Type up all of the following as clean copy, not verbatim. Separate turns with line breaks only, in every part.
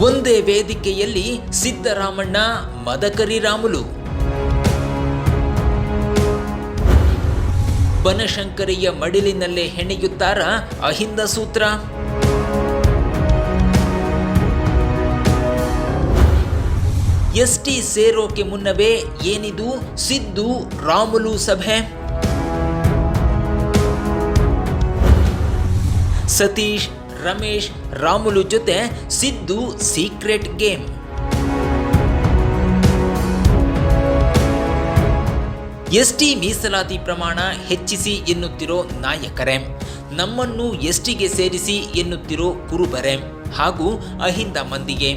ಒಂದೇ ವೇದಿಕೆಯಲ್ಲಿ ಸಿದ್ದರಾಮಣ್ಣ ಮದಕರಿ ರಾಮುಲು. ಬನಶಂಕರಿಯ ಮಡಿಲಿನಲ್ಲೇ ಹೆಣೆಯುತ್ತಾರ ಅಹಿಂದ ಸೂತ್ರ. ಎಸ್ಟಿ ಸೇರೋಕೆ ಮುನ್ನವೇ ಏನಿದು ಸಿದ್ದು ರಾಮುಲು ಸಭೆ. ಸತೀಶ್, ರಮೇಶ್, ರಾಮುಲು ಜೊತೆ ಸಿದ್ದು ಸೀಕ್ರೆಟ್ ಗೇಮ್. ಎಸ್ಟಿ ಮೀಸಲಾತಿ ಪ್ರಮಾಣ ಹೆಚ್ಚಿಸಿ ಎನ್ನುತ್ತಿರೋ ನಾಯಕರೇ, ನಮ್ಮನ್ನು ಎಸ್ಟಿಗೆ ಸೇರಿಸಿ ಎನ್ನುತ್ತಿರೋ ಕುರುಬರೇ ಹಾಗೂ ಅಹಿಂದ ಮಂದಿಗೆ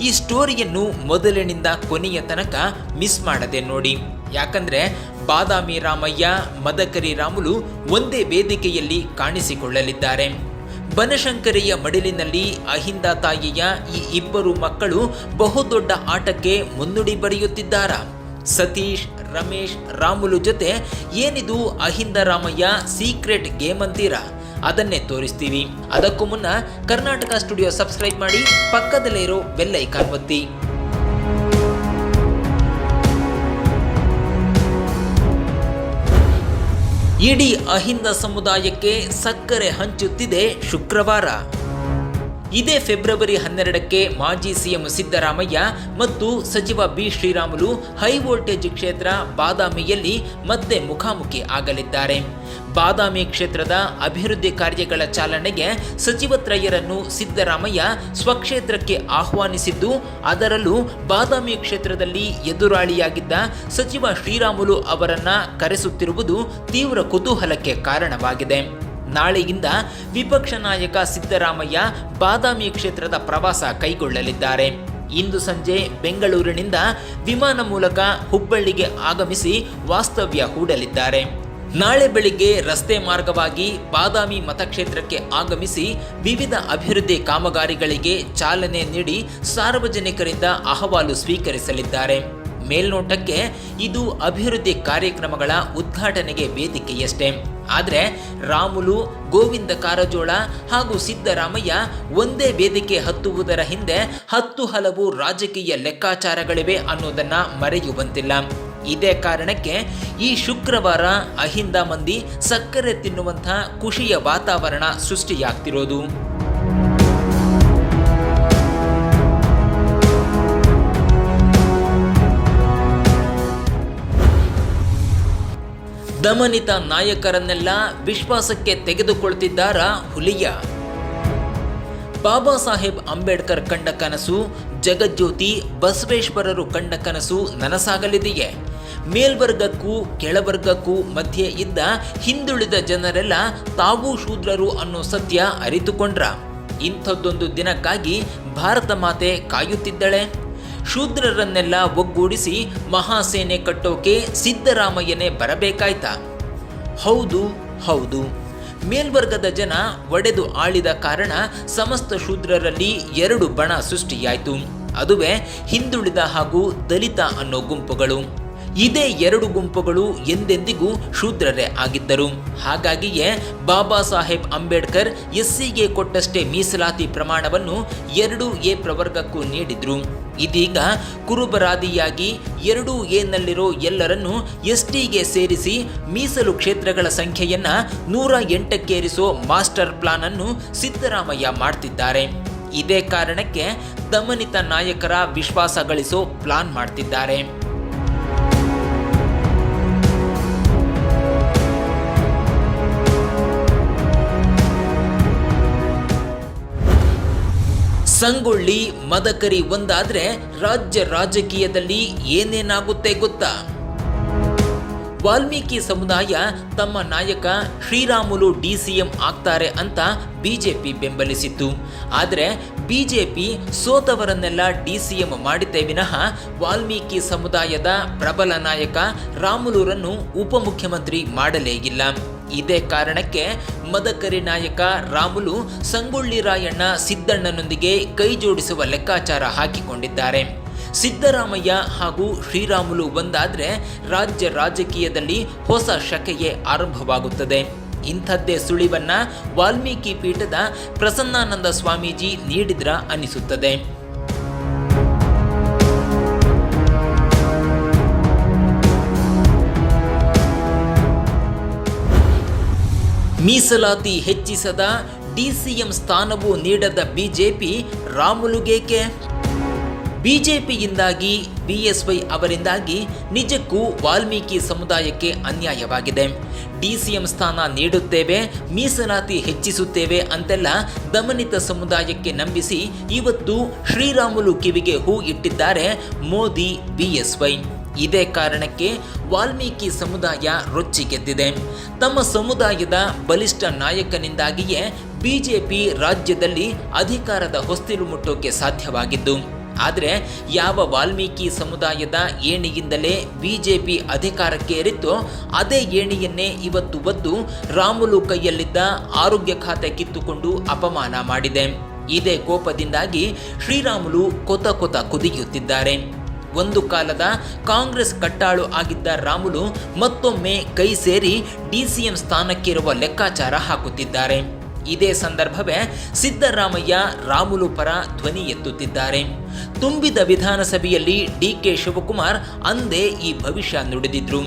ಈ ಸ್ಟೋರಿಯನ್ನು ಮೊದಲಿನಿಂದ ಕೊನೆಯ ತನಕ ಮಿಸ್ ಮಾಡದೆ ನೋಡಿ. ಯಾಕಂದ್ರೆ ಬಾದಾಮಿ ರಾಮಯ್ಯ, ಮದಕರಿ ರಾಮುಲು ಒಂದೇ ವೇದಿಕೆಯಲ್ಲಿ ಕಾಣಿಸಿಕೊಳ್ಳಲಿದ್ದಾರೆ. ಬನಶಂಕರಿಯ ಮಡಿಲಿನಲ್ಲಿ ಅಹಿಂದ ತಾಯಿಯ ಈ ಇಬ್ಬರು ಮಕ್ಕಳು ಬಹುದೊಡ್ಡ ಆಟಕ್ಕೆ ಮುನ್ನುಡಿ ಬರೆಯುತ್ತಿದ್ದಾರ. ಸತೀಶ್, ರಮೇಶ್, ರಾಮುಲು ಜೊತೆ ಏನಿದು ಅಹಿಂದ ರಾಮಯ್ಯ ಸೀಕ್ರೆಟ್ ಗೇಮ್ ಅಂತೀರಾ? ಅದನ್ನೇ ತೋರಿಸ್ತೀವಿ. ಅದಕ್ಕೂ ಮುನ್ನ ಕರ್ನಾಟಕ ಸ್ಟುಡಿಯೋ ಸಬ್ಸ್ಕ್ರೈಬ್ ಮಾಡಿ, ಪಕ್ಕದಲ್ಲೇ ಇರೋ ಬೆಲ್ ಐಕಾನ್ ಒತ್ತಿ. ಇಡೀ ಅಹಿಂದ ಸಮುದಾಯಕ್ಕೆ ಸಕ್ಕರೆ ಹಂಚುತ್ತಿದೆ ಶುಕ್ರವಾರ. ಇದೇ ಫೆಬ್ರವರಿ 12ಕ್ಕೆ ಮಾಜಿ ಸಿಎಂ ಸಿದ್ದರಾಮಯ್ಯ ಮತ್ತು ಸಚಿವ ಬಿ ಶ್ರೀರಾಮುಲು ಹೈ ವೋಲ್ಟೇಜ್ ಕ್ಷೇತ್ರ ಬಾದಾಮಿಯಲ್ಲಿ ಮತ್ತೆ ಮುಖಾಮುಖಿ ಆಗಲಿದ್ದಾರೆ. ಬಾದಾಮಿ ಕ್ಷೇತ್ರದ ಅಭಿವೃದ್ಧಿ ಕಾರ್ಯಗಳ ಚಾಲನೆಗೆ ಸಚಿವತ್ರಯರನ್ನು ಸಿದ್ದರಾಮಯ್ಯ ಸ್ವಕ್ಷೇತ್ರಕ್ಕೆ ಆಹ್ವಾನಿಸಿದ್ದು, ಅದರಲ್ಲೂ ಬಾದಾಮಿ ಕ್ಷೇತ್ರದಲ್ಲಿ ಎದುರಾಳಿಯಾಗಿದ್ದ ಸಚಿವ ಶ್ರೀರಾಮುಲು ಅವರನ್ನ ಕರೆಸುತ್ತಿರುವುದು ತೀವ್ರ ಕುತೂಹಲಕ್ಕೆ ಕಾರಣವಾಗಿದೆ. ನಾಳೆಯಿಂದ ವಿಪಕ್ಷ ನಾಯಕ ಸಿದ್ದರಾಮಯ್ಯ ಬಾದಾಮಿ ಕ್ಷೇತ್ರದ ಪ್ರವಾಸ ಕೈಗೊಳ್ಳಲಿದ್ದಾರೆ. ಇಂದು ಸಂಜೆ ಬೆಂಗಳೂರಿನಿಂದ ವಿಮಾನ ಮೂಲಕ ಹುಬ್ಬಳ್ಳಿಗೆ ಆಗಮಿಸಿ ವಾಸ್ತವ್ಯ ಹೂಡಲಿದ್ದಾರೆ. ನಾಳೆ ಬೆಳಿಗ್ಗೆ ರಸ್ತೆ ಮಾರ್ಗವಾಗಿ ಬಾದಾಮಿ ಮತಕ್ಷೇತ್ರಕ್ಕೆ ಆಗಮಿಸಿ ವಿವಿಧ ಅಭಿವೃದ್ಧಿ ಕಾಮಗಾರಿಗಳಿಗೆ ಚಾಲನೆ ನೀಡಿ ಸಾರ್ವಜನಿಕರಿಂದ ಅಹವಾಲು ಸ್ವೀಕರಿಸಲಿದ್ದಾರೆ. ಮೇಲ್ನೋಟಕ್ಕೆ ಇದು ಅಭಿವೃದ್ಧಿ ಕಾರ್ಯಕ್ರಮಗಳ ಉದ್ಘಾಟನೆಗೆ ವೇದಿಕೆಯಷ್ಟೇ. ಆದರೆ ರಾಮುಲು, ಗೋವಿಂದ ಕಾರಜೋಳ ಹಾಗೂ ಸಿದ್ದರಾಮಯ್ಯ ಒಂದೇ ವೇದಿಕೆ ಹತ್ತುವುದರ ಹಿಂದೆ 10 ಹಲವು ರಾಜಕೀಯ ಲೆಕ್ಕಾಚಾರಗಳಿವೆ ಅನ್ನೋದನ್ನ ಮರೆಯುವಂತಿಲ್ಲ. ಇದೇ ಕಾರಣಕ್ಕೆ ಈ ಶುಕ್ರವಾರ ಅಹಿಂದ ಮಂದಿ ಸಕ್ಕರೆ ತಿನ್ನುವಂಥ ಖುಷಿಯ ವಾತಾವರಣ ಸೃಷ್ಟಿಯಾಗ್ತಿರೋದು. ದಮನಿತ ನಾಯಕರನ್ನೆಲ್ಲ ವಿಶ್ವಾಸಕ್ಕೆ ತೆಗೆದುಕೊಳ್ತಿದ್ದಾರ ಹುಲಿಯ. ಬಾಬಾ ಸಾಹೇಬ್ ಅಂಬೇಡ್ಕರ್ ಕಂಡ ಕನಸು, ಜಗಜ್ಯೋತಿ ಬಸವೇಶ್ವರರು ಕಂಡ ಕನಸು ನನಸಾಗಲಿದೆಯೇ? ಮೇಲ್ವರ್ಗಕ್ಕೂ ಕೆಳವರ್ಗಕ್ಕೂ ಮಧ್ಯೆ ಇದ್ದ ಹಿಂದುಳಿದ ಜನರೆಲ್ಲ ತಾವೂ ಶೂದ್ರರು ಅನ್ನೋ ಸತ್ಯ ಅರಿತುಕೊಂಡ್ರ? ಇಂಥದ್ದೊಂದು ದಿನಕ್ಕಾಗಿ ಭಾರತ ಮಾತೆ ಕಾಯುತ್ತಿದ್ದಳೆ. ಶೂದ್ರರನ್ನೆಲ್ಲ ಒಗ್ಗೂಡಿಸಿ ಮಹಾಸೇನೆ ಕಟ್ಟೋಕೆ ಸಿದ್ದರಾಮಯ್ಯನೇ ಬರಬೇಕಾಯ್ತಾ? ಹೌದು ಹೌದು, ಮೇಲ್ವರ್ಗದ ಜನ ಒಡೆದು ಆಳಿದ ಕಾರಣ ಸಮಸ್ತ ಶೂದ್ರರಲ್ಲಿ 2 ಬಣ ಸೃಷ್ಟಿಯಾಯಿತು. ಅದುವೇ ಹಿಂದುಳಿದ ಹಾಗೂ ದಲಿತ ಅನ್ನೋ ಗುಂಪುಗಳು. ಇದೇ 2 ಗುಂಪುಗಳು ಎಂದೆಂದಿಗೂ ಶೂದ್ರರೇ ಆಗಿದ್ದರು. ಹಾಗಾಗಿಯೇ ಬಾಬಾ ಸಾಹೇಬ್ ಅಂಬೇಡ್ಕರ್ ಎಸ್ಸಿಗೆ ಕೊಟ್ಟಷ್ಟೇ ಮೀಸಲಾತಿ ಪ್ರಮಾಣವನ್ನು 2A ಪ್ರವರ್ಗಕ್ಕೂ ನೀಡಿದ್ರು. ಇದೀಗ ಕುರುಬರಾದಿಯಾಗಿ 2A ನಲ್ಲಿರೋ ಎಲ್ಲರನ್ನೂ ಎಸ್ಟಿಗೆ ಸೇರಿಸಿ ಮೀಸಲು ಕ್ಷೇತ್ರಗಳ ಸಂಖ್ಯೆಯನ್ನ 108ಕ್ಕೇರಿಸೋ ಮಾಸ್ಟರ್ ಪ್ಲಾನ್ ಅನ್ನು ಸಿದ್ದರಾಮಯ್ಯ ಮಾಡ್ತಿದ್ದಾರೆ. ಇದೇ ಕಾರಣಕ್ಕೆ ದಮನಿತ ನಾಯಕರ ವಿಶ್ವಾಸ ಗಳಿಸೋ ಪ್ಲಾನ್ ಮಾಡ್ತಿದ್ದಾರೆ. ಸಂಗೊಳ್ಳಿ, ಮದಕರಿ ಒಂದಾದ್ರೆ ರಾಜ್ಯ ರಾಜಕೀಯದಲ್ಲಿ ಏನೇನಾಗುತ್ತೆ ಗೊತ್ತಾ? ವಾಲ್ಮೀಕಿ ಸಮುದಾಯ ತಮ್ಮ ನಾಯಕ ಶ್ರೀರಾಮುಲು ಡಿಸಿಎಂ ಆಗ್ತಾರೆ ಅಂತ ಬಿಜೆಪಿ ಬೆಂಬಲಿಸಿತ್ತು. ಆದರೆ ಬಿಜೆಪಿ ಸೋತವರನ್ನೆಲ್ಲ ಡಿಸಿಎಂ ಮಾಡಿದ್ದೇ ವಿನಃ ವಾಲ್ಮೀಕಿ ಸಮುದಾಯದ ಪ್ರಬಲ ನಾಯಕ ರಾಮುಲುರನ್ನು ಉಪಮುಖ್ಯಮಂತ್ರಿ ಮಾಡಲೇ ಇಲ್ಲ. ಇದೇ ಕಾರಣಕ್ಕೆ ಮದಕರಿ ನಾಯಕ ರಾಮುಲು ಸಂಗೊಳ್ಳಿ ರಾಯಣ್ಣ ಸಿದ್ದಣ್ಣನೊಂದಿಗೆ ಕೈ ಜೋಡಿಸುವ ಲೆಕ್ಕಾಚಾರ ಹಾಕಿಕೊಂಡಿದ್ದಾರೆ. ಸಿದ್ದರಾಮಯ್ಯ ಹಾಗೂ ಶ್ರೀರಾಮುಲು ಒಂದಾದ್ರೆ ರಾಜ್ಯ ರಾಜಕೀಯದಲ್ಲಿ ಹೊಸ ಶಕೆಯೇ ಆರಂಭವಾಗುತ್ತದೆ. ಇಂಥದ್ದೇ ಸುಳಿವನ್ನ ವಾಲ್ಮೀಕಿ ಪೀಠದ ಪ್ರಸನ್ನಾನಂದ ಸ್ವಾಮೀಜಿ ನೀಡಿದ್ರ ಅನಿಸುತ್ತದೆ. ಮೀಸಲಾತಿ ಹೆಚ್ಚಿಸದ ಡಿಸಿಎಂ ಸ್ಥಾನವೂ ನೀಡದ ಬಿಜೆಪಿ ರಾಮುಲುಗೇಕೆ? ಬಿಜೆಪಿಯಿಂದಾಗಿ ಬಿಎಸ್ವೈ ಅವರಿಂದಾಗಿ ನಿಜಕ್ಕೂ ವಾಲ್ಮೀಕಿ ಸಮುದಾಯಕ್ಕೆ ಅನ್ಯಾಯವಾಗಿದೆ. ಡಿಸಿಎಂ ಸ್ಥಾನ ನೀಡುತ್ತೇವೆ, ಮೀಸಲಾತಿ ಹೆಚ್ಚಿಸುತ್ತೇವೆ ಅಂತೆಲ್ಲ ದಮನಿತ ಸಮುದಾಯಕ್ಕೆ ನಂಬಿಸಿ ಇವತ್ತು ಶ್ರೀರಾಮುಲು ಕಿವಿಗೆ ಹೂ ಇಟ್ಟಿದ್ದಾರೆ ಮೋದಿ ಬಿಎಸ್ವೈ. ಇದೇ ಕಾರಣಕ್ಕೆ ವಾಲ್ಮೀಕಿ ಸಮುದಾಯ ರೊಚ್ಚಿಗೆದ್ದಿದೆ. ತಮ್ಮ ಸಮುದಾಯದ ಬಲಿಷ್ಠ ನಾಯಕನಿಂದಾಗಿಯೇ ಬಿಜೆಪಿ ರಾಜ್ಯದಲ್ಲಿ ಅಧಿಕಾರದ ಹೊಸ್ತಿಲು ಮುಟ್ಟೋಕೆ ಸಾಧ್ಯವಾಗಿದ್ದು. ಆದರೆ ಯಾವ ವಾಲ್ಮೀಕಿ ಸಮುದಾಯದ ಏಣಿಯಿಂದಲೇ ಬಿಜೆಪಿ ಅಧಿಕಾರಕ್ಕೆ ಏರಿತ್ತೋ ಅದೇ ಏಣಿಯನ್ನೇ ಇವತ್ತು ಒದ್ದು ರಾಮುಲು ಕೈಯಲ್ಲಿದ್ದ ಆರೋಗ್ಯ ಖಾತೆ ಕಿತ್ತುಕೊಂಡು ಅಪಮಾನ ಮಾಡಿದೆ. ಇದೇ ಕೋಪದಿಂದಾಗಿ ಶ್ರೀರಾಮುಲು ಕೊತ ಕುದಿಯುತ್ತಿದ್ದಾರೆ. ಒಂದು ಕಾಲದ ಕಾಂಗ್ರೆಸ್ ಕಟ್ಟಾಳು ಆಗಿದ್ದ ರಾಮುಲು ಮತ್ತೊಮ್ಮೆ ಕೈ ಸೇರಿ ಡಿಸಿಎಂ ಸ್ಥಾನಕ್ಕಿರುವ ಲೆಕ್ಕಾಚಾರ ಹಾಕುತ್ತಿದ್ದಾರೆ. ಇದೇ ಸಂದರ್ಭವೇ ಸಿದ್ದರಾಮಯ್ಯ ರಾಮುಲು ಪರ ಧ್ವನಿ ಎತ್ತುತ್ತಿದ್ದಾರೆ. ತುಂಬಿದ ವಿಧಾನಸಭೆಯಲ್ಲಿ ಡಿಕೆ ಶಿವಕುಮಾರ್ ಅಂದೇ ಈ ಭವಿಷ್ಯ ನುಡಿದಿದ್ರು.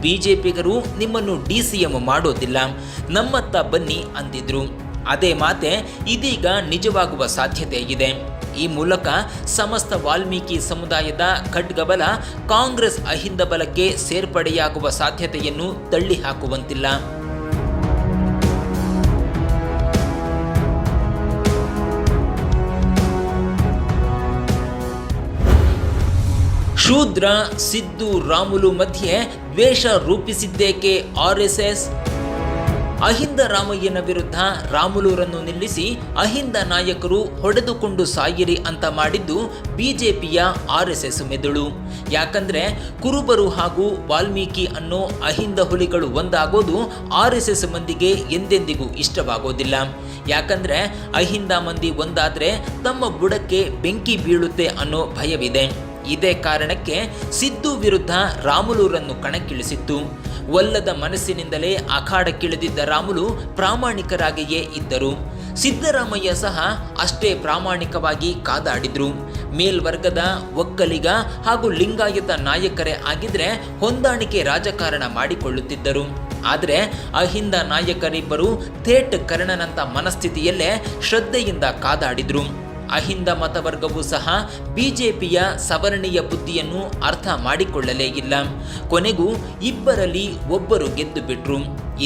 ಬಿಜೆಪಿಗರು ನಿಮ್ಮನ್ನು ಡಿಸಿಎಂ ಮಾಡೋದಿಲ್ಲ, ನಮ್ಮತ್ತ ಬನ್ನಿ ಅಂದಿದ್ರು. ಅದೇ ಮಾತೆ ಇದೀಗ ನಿಜವಾಗುವ ಸಾಧ್ಯತೆ ಇದೆ. ಈ ಮೂಲಕ ಸಮಸ್ತ ವಾಲ್ಮೀಕಿ ಸಮುದಾಯದ ಖಡ್ಗಬಲ ಕಾಂಗ್ರೆಸ್ ಅಹಿಂದ ಬಲಕ್ಕೆ ಸೇರ್ಪಡೆಯಾಗುವ ಸಾಧ್ಯತೆಯನ್ನು ತಳ್ಳಿ ಹಾಕುವಂತಿಲ್ಲ. ಶೂದ್ರ ಸಿದ್ದು ರಾಮುಲು ಮಧ್ಯೆ ದ್ವೇಷ ರೂಪಿಸಿದ್ದೇಕೆ ಆರ್ಎಸ್ಎಸ್? ಅಹಿಂದ ರಾಮಯ್ಯನ ವಿರುದ್ಧ ರಾಮುಲುರನ್ನು ನಿಲ್ಲಿಸಿ ಅಹಿಂದ ನಾಯಕರು ಹೊಡೆದುಕೊಂಡು ಸಾಯಿರಿ ಅಂತ ಮಾಡಿದ್ದು ಬಿಜೆಪಿಯ ಆರ್ಎಸ್ಎಸ್ ಮೆದುಳು. ಯಾಕಂದ್ರೆ ಕುರುಬರು ಹಾಗೂ ವಾಲ್ಮೀಕಿ ಅನ್ನೋ ಅಹಿಂದ ಹುಲಿಗಳು ಒಂದಾಗೋದು ಆರ್ಎಸ್ಎಸ್ ಮಂದಿಗೆ ಎಂದೆಂದಿಗೂ ಇಷ್ಟವಾಗೋದಿಲ್ಲ. ಯಾಕಂದ್ರೆ ಅಹಿಂದ ಮಂದಿ ಒಂದಾದ್ರೆ ತಮ್ಮ ಬುಡಕ್ಕೆ ಬೆಂಕಿ ಬೀಳುತ್ತೆ ಅನ್ನೋ ಭಯವಿದೆ. ಇದೇ ಕಾರಣಕ್ಕೆ ಸಿದ್ದು ವಿರುದ್ಧ ರಾಮುಲುರನ್ನು ಕಣಕ್ಕಿಳಿಸಿತ್ತು. ಒಲ್ಲದ ಮನಸ್ಸಿನಿಂದಲೇ ಅಖಾಡಕ್ಕಿಳಿದಿದ್ದ ರಾಮುಲು ಪ್ರಾಮಾಣಿಕರಾಗಿಯೇ ಇದ್ದರು. ಸಿದ್ದರಾಮಯ್ಯ ಸಹ ಅಷ್ಟೇ ಪ್ರಾಮಾಣಿಕವಾಗಿ ಕಾದಾಡಿದ್ರು. ಮೇಲ್ವರ್ಗದ ಒಕ್ಕಲಿಗ ಹಾಗೂ ಲಿಂಗಾಯತ ನಾಯಕರೇ ಆಗಿದ್ರೆ ಹೊಂದಾಣಿಕೆ ರಾಜಕಾರಣ ಮಾಡಿಕೊಳ್ಳುತ್ತಿದ್ದರು. ಆದರೆ ಅಹಿಂದ ನಾಯಕರಿಬ್ಬರು ಥೇಟ್ ಕರ್ಣನಂತ ಮನಸ್ಥಿತಿಯಲ್ಲೇ ಶ್ರದ್ಧೆಯಿಂದ ಕಾದಾಡಿದ್ರು. ಅಹಿಂದ ಮತವರ್ಗವೂ ಸಹ ಬಿಜೆಪಿಯ ಸವರ್ಣೀಯ ಬುದ್ಧಿಯನ್ನು ಅರ್ಥ ಮಾಡಿಕೊಳ್ಳಲೇ ಇಲ್ಲ. ಕೊನೆಗೂ ಇಬ್ಬರಲ್ಲಿ ಒಬ್ಬರು ಗೆದ್ದು ಬಿಟ್ರು.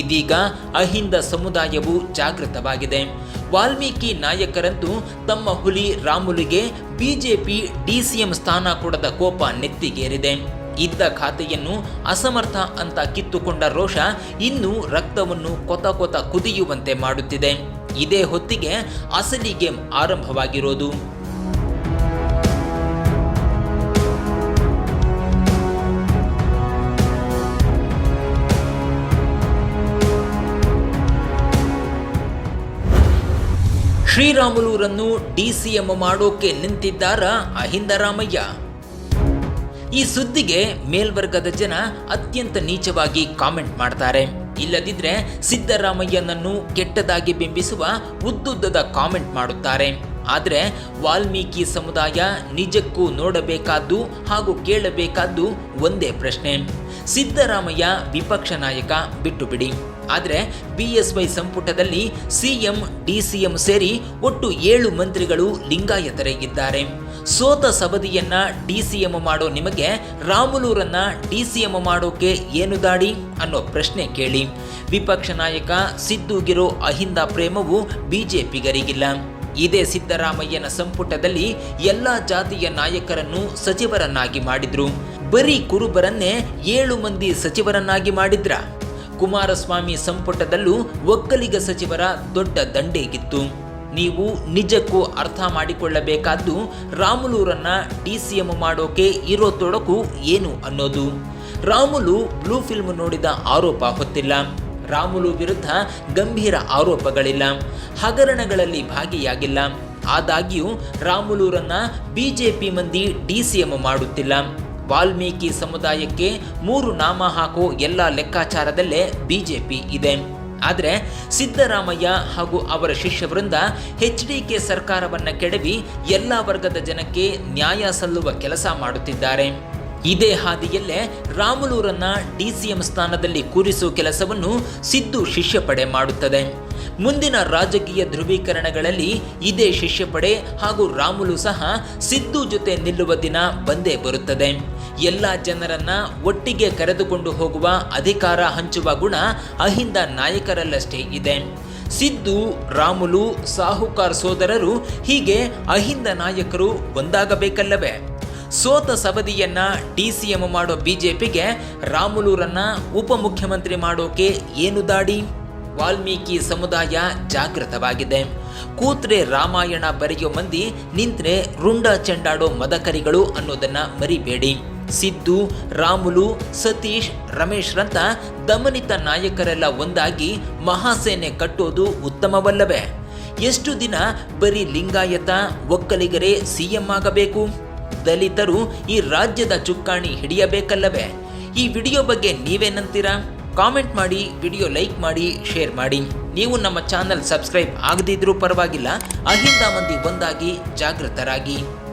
ಇದೀಗ ಅಹಿಂದ ಸಮುದಾಯವು ಜಾಗೃತವಾಗಿದೆ. ವಾಲ್ಮೀಕಿ ನಾಯಕರಂತೂ ತಮ್ಮ ಹುಲಿ ರಾಮುಲಿಗೆ ಬಿಜೆಪಿ ಡಿಸಿಎಂ ಸ್ಥಾನ ಕೊಡದ ಕೋಪ ನೆತ್ತಿಗೇರಿದೆ. ಇದ್ದ ಖಾತೆಯನ್ನು ಅಸಮರ್ಥ ಅಂತ ಕಿತ್ತುಕೊಂಡ ರೋಷ ಇನ್ನೂ ರಕ್ತವನ್ನು ಕೊತ ಕುದಿಯುವಂತೆ ಮಾಡುತ್ತಿದೆ. ಇದೇ ಹೊತ್ತಿಗೆ ಅಸಲಿ ಗೇಮ್ ಆರಂಭವಾಗಿರೋದು. ಶ್ರೀರಾಮುಲುರನ್ನು ಡಿಸಿಎಂ ಮಾಡೋಕೆ ನಿಂತಿದ್ದಾರ ಅಹಿಂದ ರಾಮಯ್ಯ? ಈ ಸುದ್ದಿಗೆ ಮೇಲ್ವರ್ಗದ ಜನ ಅತ್ಯಂತ ನೀಚವಾಗಿ ಕಾಮೆಂಟ್ ಮಾಡ್ತಾರೆ. ಇಲ್ಲದಿದ್ರೆ ಸಿದ್ದರಾಮಯ್ಯನನ್ನು ಕೆಟ್ಟದಾಗಿ ಬಿಂಬಿಸುವ ಉದ್ದುದ್ದದ ಕಾಮೆಂಟ್ ಮಾಡುತ್ತಾರೆ. ಆದರೆ ವಾಲ್ಮೀಕಿ ಸಮುದಾಯ ನಿಜಕ್ಕೂ ನೋಡಬೇಕಾದ್ದು ಹಾಗೂ ಕೇಳಬೇಕಾದ್ದು ಒಂದೇ ಪ್ರಶ್ನೆ. ಸಿದ್ದರಾಮಯ್ಯ ವಿಪಕ್ಷ ನಾಯಕ ಬಿಟ್ಟು ಬಿಡಿ, ಆದರೆ ಬಿಎಸ್ವೈ ಸಂಪುಟದಲ್ಲಿ ಸಿಎಂ ಡಿಸಿಎಂ ಸೇರಿ ಒಟ್ಟು 7 ಮಂತ್ರಿಗಳು ಲಿಂಗಾಯತರೇ ಇದ್ದಾರೆ. ಸೋತ ಸವದಿಯನ್ನ ಡಿಸಿಎಂ ಮಾಡೋ ನಿಮಗೆ ರಾಮುಲುರನ್ನ ಡಿಸಿಎಂ ಮಾಡೋಕೆ ಏನು ದಾಡಿ ಅನ್ನೋ ಪ್ರಶ್ನೆ ಕೇಳಿ. ವಿಪಕ್ಷ ನಾಯಕ ಸಿದ್ದುಗಿರೋ ಅಹಿಂದ ಪ್ರೇಮವು ಬಿಜೆಪಿಗರಿಗಿಲ್ಲ. ಇದೇ ಸಿದ್ದರಾಮಯ್ಯನ ಸಂಪುಟದಲ್ಲಿ ಎಲ್ಲ ಜಾತಿಯ ನಾಯಕರನ್ನು ಸಚಿವರನ್ನಾಗಿ ಮಾಡಿದ್ರು. ಬರೀ ಕುರುಬರನ್ನೇ 7 ಮಂದಿ ಸಚಿವರನ್ನಾಗಿ ಮಾಡಿದ್ರ. ಕುಮಾರಸ್ವಾಮಿ ಸಂಪುಟದಲ್ಲೂ ಒಕ್ಕಲಿಗ ಸಚಿವರ ದೊಡ್ಡ ದಂಡೇಗಿತ್ತು. ನೀವು ನಿಜಕ್ಕೂ ಅರ್ಥ ಮಾಡಿಕೊಳ್ಳಬೇಕಾದ್ದು ರಾಮುಲುರನ್ನ ಡಿಸಿಎಂ ಮಾಡೋಕೆ ಇರೋ ತೊಡಕು ಏನು ಅನ್ನೋದು. ರಾಮುಲು ಬ್ಲೂ ಫಿಲ್ಮ್ ನೋಡಿದ ಆರೋಪ ಹೊತ್ತಿಲ್ಲ. ರಾಮುಲು ವಿರುದ್ಧ ಗಂಭೀರ ಆರೋಪಗಳಿಲ್ಲ. ಹಗರಣಗಳಲ್ಲಿ ಭಾಗಿಯಾಗಿಲ್ಲ. ಆದಾಗ್ಯೂ ರಾಮುಲುರನ್ನ ಬಿಜೆಪಿ ಮಂದಿ ಡಿಸಿಎಂ ಮಾಡುತ್ತಿಲ್ಲ. ವಾಲ್ಮೀಕಿ ಸಮುದಾಯಕ್ಕೆ 3 ನಾಮ ಹಾಕೋ ಎಲ್ಲ ಲೆಕ್ಕಾಚಾರದಲ್ಲೇ ಬಿಜೆಪಿ ಇದೆ. ಆದರೆ ಸಿದ್ದರಾಮಯ್ಯ ಹಾಗೂ ಅವರ ಶಿಷ್ಯವೃಂದ ಎಚ್ಡಿಕೆ ಸರ್ಕಾರವನ್ನು ಕೆಡವಿ ಎಲ್ಲ ವರ್ಗದ ಜನಕ್ಕೆ ನ್ಯಾಯ ಸಲ್ಲುವ ಕೆಲಸ ಮಾಡುತ್ತಿದ್ದಾರೆ. ಇದೇ ಹಾದಿಯಲ್ಲೇ ರಾಮುಲೂರನ್ನ ಡಿಸಿಎಂ ಸ್ಥಾನದಲ್ಲಿ ಕೂರಿಸುವ ಕೆಲಸವನ್ನು ಸಿದ್ದು ಶಿಷ್ಯಪಡೆ ಮಾಡುತ್ತದೆ. ಮುಂದಿನ ರಾಜಕೀಯ ಧ್ರುವೀಕರಣಗಳಲ್ಲಿ ಇದೇ ಶಿಷ್ಯಪಡೆ ಹಾಗೂ ರಾಮುಲು ಸಹ ಸಿದ್ದು ಜೊತೆ ನಿಲ್ಲುವ ದಿನ ಬಂದೇ ಬರುತ್ತದೆ. ಎಲ್ಲ ಜನರನ್ನ ಒಟ್ಟಿಗೆ ಕರೆದುಕೊಂಡು ಹೋಗುವ ಅಧಿಕಾರ ಹಂಚುವ ಗುಣ ಅಹಿಂದ ನಾಯಕರಲ್ಲಷ್ಟೇ ಇದೆ. ಸಿದ್ದು, ರಾಮುಲು, ಸಾಹುಕಾರ್ ಸೋದರರು ಹೀಗೆ ಅಹಿಂದ ನಾಯಕರು ಒಂದಾಗಬೇಕಲ್ಲವೇ? ಸೋತ ಸವದಿಯನ್ನ ಡಿಸಿಎಂ ಮಾಡೋ ಬಿಜೆಪಿಗೆ ರಾಮುಲೂರನ್ನ ಉಪಮುಖ್ಯಮಂತ್ರಿ ಮಾಡೋಕೆ ಏನು ದಾಡಿ? ವಾಲ್ಮೀಕಿ ಸಮುದಾಯ ಜಾಗೃತವಾಗಿದೆ. ಕೂತ್ರೆ ರಾಮಾಯಣ ಬರೆಯೋ ಮಂದಿ, ನಿಂತ್ರೆ ರುಂಡ ಚೆಂಡಾಡೋ ಮದಕರಿಗಳು ಅನ್ನೋದನ್ನ ಮರಿಬೇಡಿ. ಸಿದ್ದು, ರಾಮುಲು, ಸತೀಶ್, ರಮೇಶ್ರಂತ ದಮನಿತ ನಾಯಕರೆಲ್ಲ ಒಂದಾಗಿ ಮಹಾಸೇನೆ ಕಟ್ಟೋದು ಉತ್ತಮವಲ್ಲವೇ? ಎಷ್ಟು ದಿನ ಬರೀ ಲಿಂಗಾಯತ ಒಕ್ಕಲಿಗರೇ ಸಿಎಂ ಆಗಬೇಕು? ದಲಿತರು ಈ ರಾಜ್ಯದ ಚುಕ್ಕಾಣಿ ಹಿಡಿಯಬೇಕಲ್ಲವೇ? ಈ ವಿಡಿಯೋ ಬಗ್ಗೆ ನೀವೇನಂತೀರಾ? ಕಾಮೆಂಟ್ ಮಾಡಿ, ವಿಡಿಯೋ ಲೈಕ್ ಮಾಡಿ, ಶೇರ್ ಮಾಡಿ. ನೀವು ನಮ್ಮ ಚಾನಲ್ ಸಬ್ಸ್ಕ್ರೈಬ್ ಆಗದಿದ್ರೂ ಪರವಾಗಿಲ್ಲ, ಅಹಿಂದ ಮಂದಿ ಒಂದಾಗಿ ಜಾಗೃತರಾಗಿ.